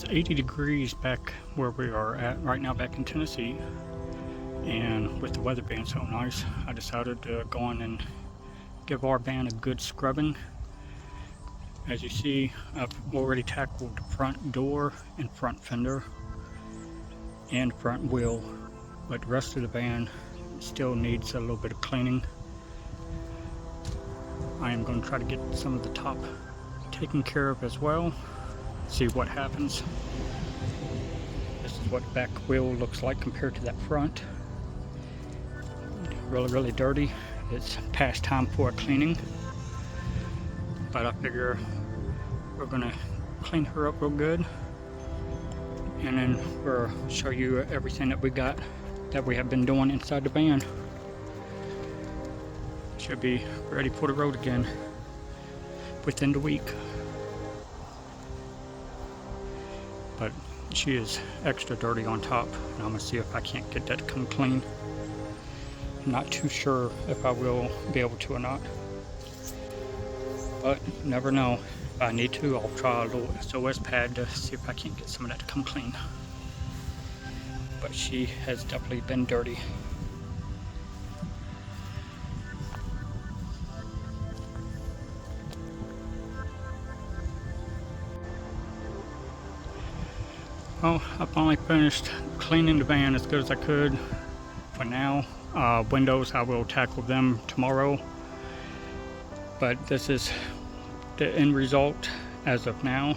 is 80 degrees back where we are at right now back in Tennessee, and with the weather being so nice, I decided to go on and give our van a good scrubbing. As you see, I've already tackled the front door and front fender and front wheel, but the rest of the van still needs a little bit of cleaning. I am going to try to get some of the top taken care of as well, see what happens. This is what the back wheel looks like compared to that front. Really dirty. It's past time for a cleaning, but I figure we're gonna clean her up real good, and then we'll show you everything that we have been doing inside the van. Should be ready for the road again within the week. But she is extra dirty on top, and I'm gonna see if I can't get that to come clean. I'm not too sure if I will be able to or not, but you never know. If I need to, I'll try a little SOS pad to see if I can't get some of that to come clean. But she has definitely been dirty. Well, I finally finished cleaning the van as good as I could for now. Windows, I will tackle them tomorrow, but this is the end result as of now.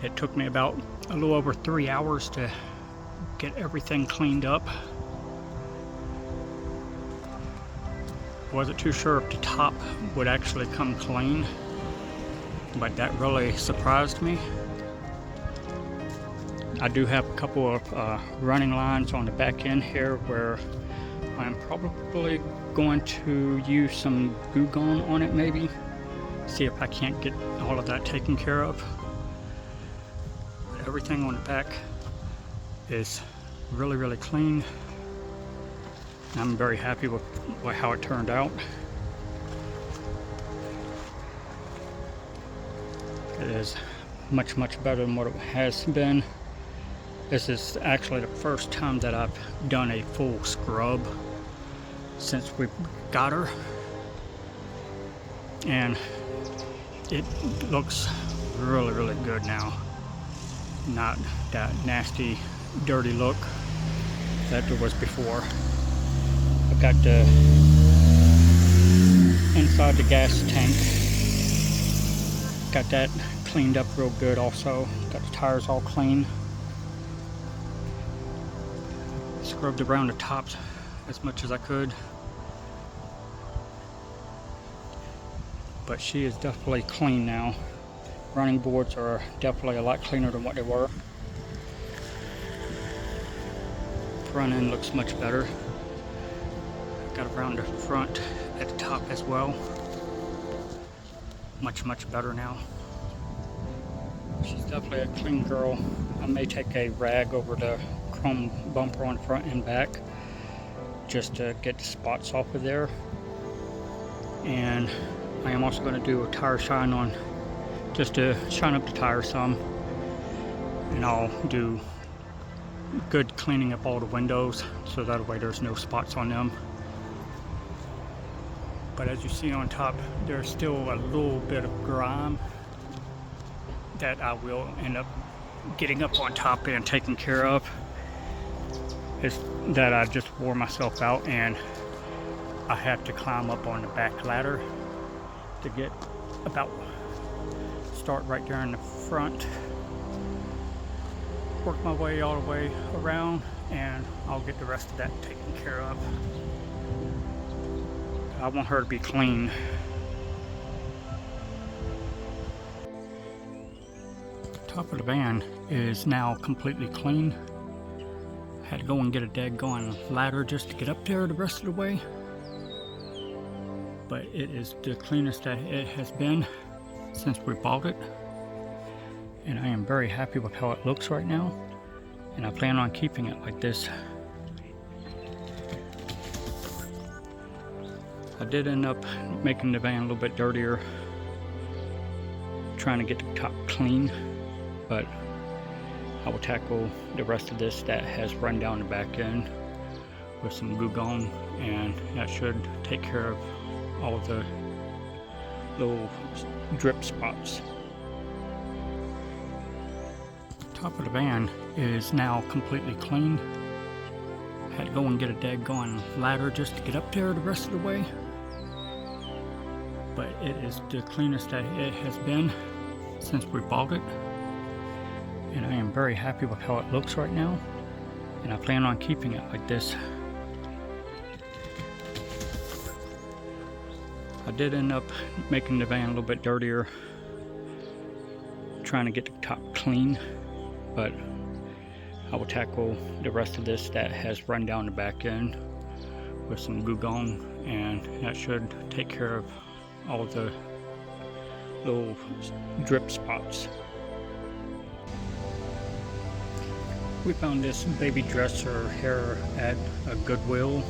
It took me about a little over 3 hours to get everything cleaned up. Wasn't too sure if the top would actually come clean, but that really surprised me. I do have a couple of running lines on the back end here where I'm probably going to use some Goo Gone on it, maybe. See if I can't get all of that taken care of. But everything on the back is really clean. I'm very happy with how it turned out. It is much better than what it has been. This is actually the first time that I've done a full scrub since we got her, and it looks really good now. Not that nasty, dirty look that there was before. I've got the inside the gas tank, got that cleaned up real good also. Got the tires all clean. Scrubbed around the tops as much as I could. But she is definitely clean now. Running boards are definitely a lot cleaner than what they were. Front end looks much better. Got around the front at the top as well. Much better now. She's definitely a clean girl. I may take a rag over the chrome bumper on the front and back just to get the spots off of there. And I am also going to do a tire shine on, just to shine up the tire some. And I'll do good cleaning up all the windows so that way there's no spots on them. But as you see on top, there's still a little bit of grime that I will end up getting up on top and taking care of. It's that I just wore myself out, and I have to climb up on the back ladder to get start right there in the front, work my way all the way around, and I'll get the rest of that taken care of. I want her to be clean. Top of the van is now completely clean. Had to go and get a daggone ladder just to get up there the rest of the way. But it is the cleanest that it has been since we bought it. And I am very happy with how it looks right now. And I plan on keeping it like this. I did end up making the van a little bit dirtier trying to get the top clean, but I will tackle the rest of this that has run down the back end with some glue gun, and that should take care of all the little drip spots. Top of the van is now completely clean. Had to go and get a daggone ladder just to get up there the rest of the way, but it is the cleanest that it has been since we bought it, and I am very happy with how it looks right now, and I plan on keeping it like this. I did end up making the van a little bit dirtier, trying to get the top clean, but I will tackle the rest of this that has run down the back end with some glue gun, and that should take care of all the little drip spots. We found this baby dresser here at a Goodwill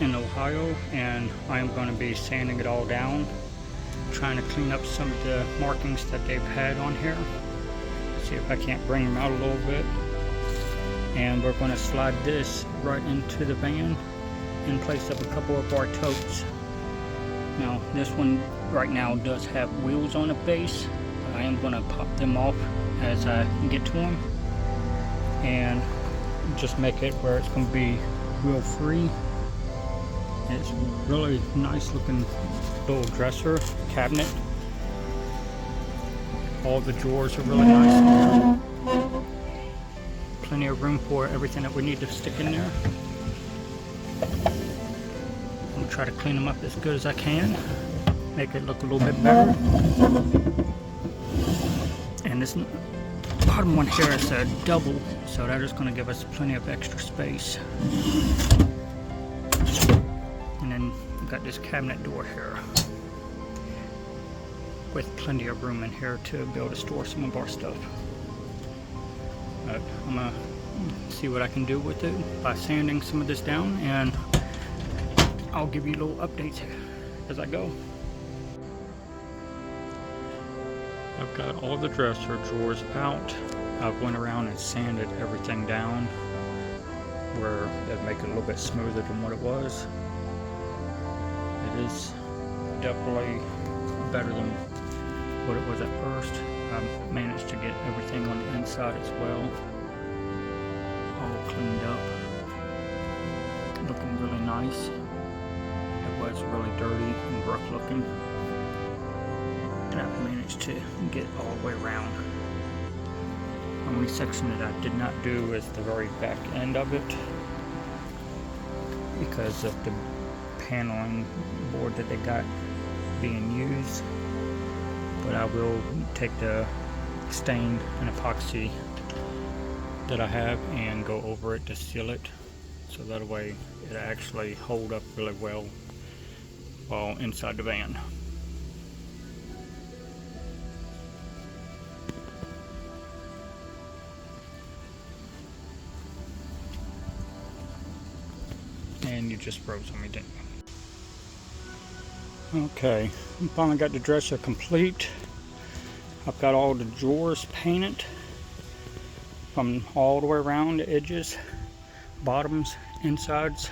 in Ohio, and I am going to be sanding it all down, trying to clean up some of the markings that they've had on here. See if I can't bring them out a little bit. And we're going to slide this right into the van in place of a couple of our totes. Now this one right now does have wheels on the base. I am going to pop them off as I get to them and just make it where it's going to be wheel free. It's really nice looking little dresser cabinet. All the drawers are really nice. Plenty of room for everything that we need to stick in there. I'm going to try to clean them up as good as I can, make it look a little bit better. And this bottom one here is a double, so that is going to give us plenty of extra space. And then we've got this cabinet door here with plenty of room in here to be able to store some of our stuff. But I'm gonna see what I can do with it by sanding some of this down, and I'll give you little updates as I go. I've got all the dresser drawers out. I've went around and sanded everything down where it'd make it a little bit smoother than what it was. It is definitely better than what it was at first. I managed to get everything on the inside as well, all cleaned up, looking really nice. It was really dirty and rough looking, and I've managed to get all the way around. The only section that I did not do is the very back end of it because of the paneling board that they got being used. But I will take the stain and epoxy that I have and go over it to seal it, so that way it actually hold up really well while inside the van. And you just froze on me, didn't you? Okay, I finally got the dresser complete. I've got all the drawers painted from all the way around the edges, bottoms, insides.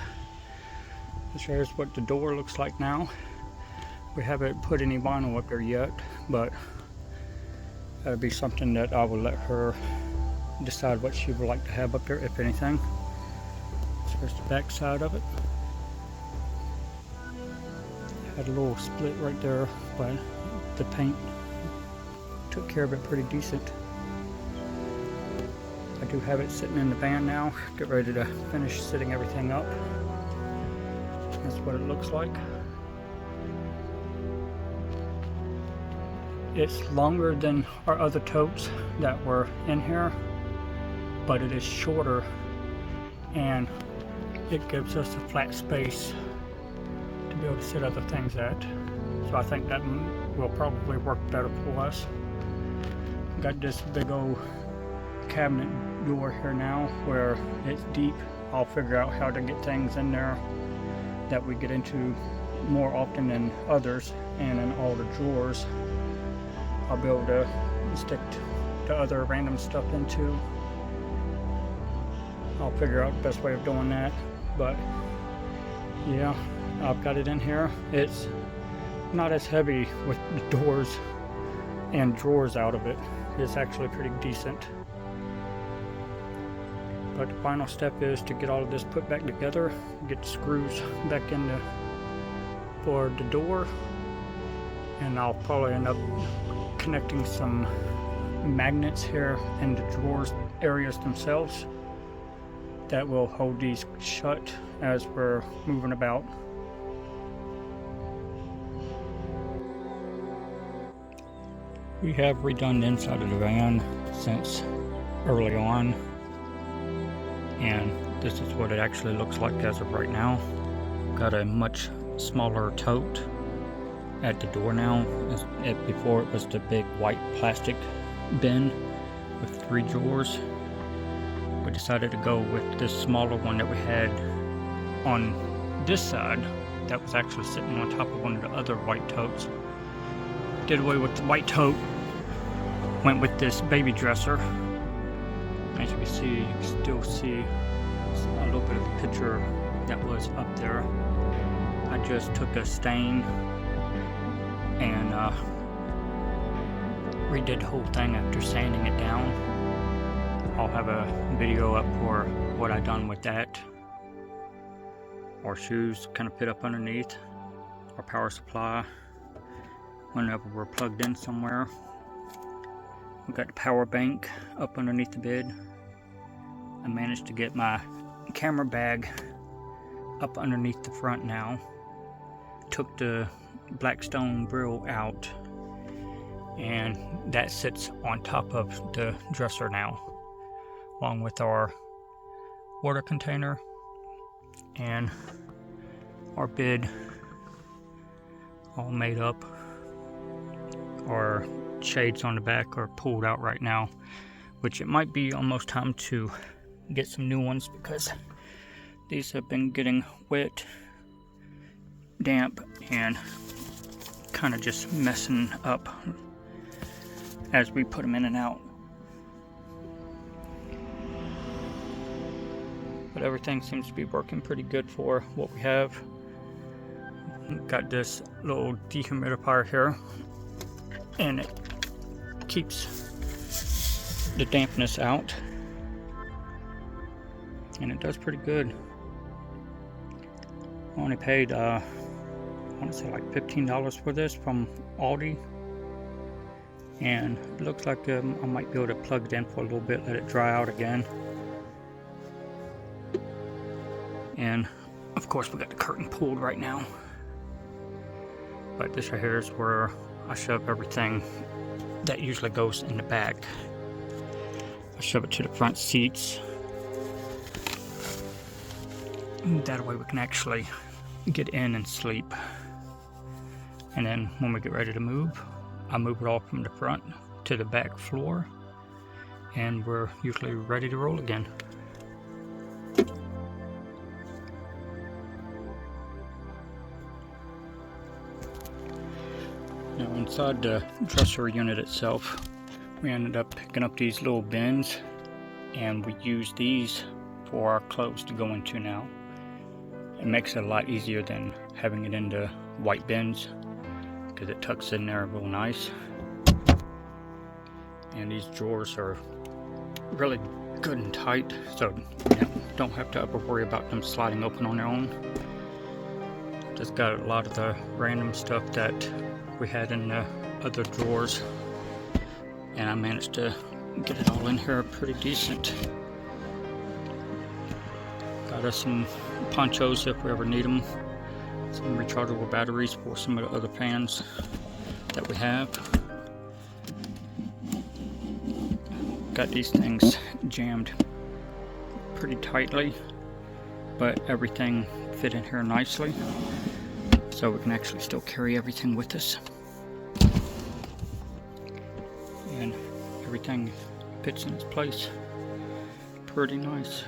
Here's what the door looks like now. We haven't put any vinyl up there yet, but that'll be something that I will let her decide what she would like to have up there, if anything. So here's the back side of it. Had a little split right there, but the paint took care of it pretty decent. I do have it sitting in the van now. Get ready to finish setting everything up. That's what it looks like. It's longer than our other totes that were in here, but it is shorter, and it gives us a flat space to be able to set other things at. So I think that will probably work better for us. Got this big old cabinet door here now where it's deep. I'll figure out how to get things in there that we get into more often than others, and in all the drawers I'll be able to stick the other random stuff into. I'll figure out the best way of doing that, but yeah, I've got it in here. It's not as heavy with the doors and drawers out of it. It's actually pretty decent. But the final step is to get all of this put back together, get the screws back in for the door, and I'll probably end up connecting some magnets here in the drawers areas themselves that will hold these shut as we're moving about. We have redone the inside of the van since early on, and this is what it actually looks like as of right now. Got a much smaller tote at the door now. Before it was the big white plastic bin with 3 drawers. We decided to go with this smaller one that we had on this side that was actually sitting on top of one of the other white totes. Did away with the white tote, went with this baby dresser. As you can see, you can still see a little bit of the picture that was up there. I just took a stain and redid the whole thing after sanding it down. I'll have a video up for what I done with that. Our shoes kind of fit up underneath, our power supply whenever we're plugged in somewhere. We got the power bank up underneath the bed. I managed to get my camera bag up underneath the front now. Took the Blackstone grill out, and that sits on top of the dresser now, along with our water container and our bed all made up. Our shades on the back are pulled out right now, which it might be almost time to get some new ones because these have been getting wet, damp, and kind of just messing up as we put them in and out. But everything seems to be working pretty good for what we have. Got this little dehumidifier here, and it keeps the dampness out, and it does pretty good. I only paid I want to say like $15 for this from Aldi, and it looks like I might be able to plug it in for a little bit, let it dry out again. And of course we got the curtain pulled right now, but this right here is where I shove everything that usually goes in the back. I shove it to the front seats, and that way we can actually get in and sleep. And then when we get ready to move, I move it all from the front to the back floor, and we're usually ready to roll again. Now inside the dresser unit itself, we ended up picking up these little bins, and we use these for our clothes to go into now. It makes it a lot easier than having it in the white bins, because it tucks in there real nice. And these drawers are really good and tight, so you don't have to ever worry about them sliding open on their own. Just got a lot of the random stuff that we had in the other drawers, and I managed to get it all in here pretty decent. Got us some ponchos if we ever need them, some rechargeable batteries for some of the other fans that we have. Got these things jammed pretty tightly, but everything fit in here nicely, so we can actually still carry everything with us. And everything fits in its place pretty nice.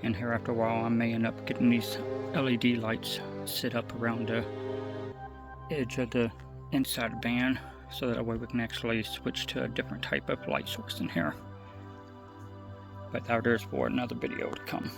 And here after a while I may end up getting these LED lights set up around the edge of the inside van so that way we can actually switch to a different type of light source in here. But that is for another video to come.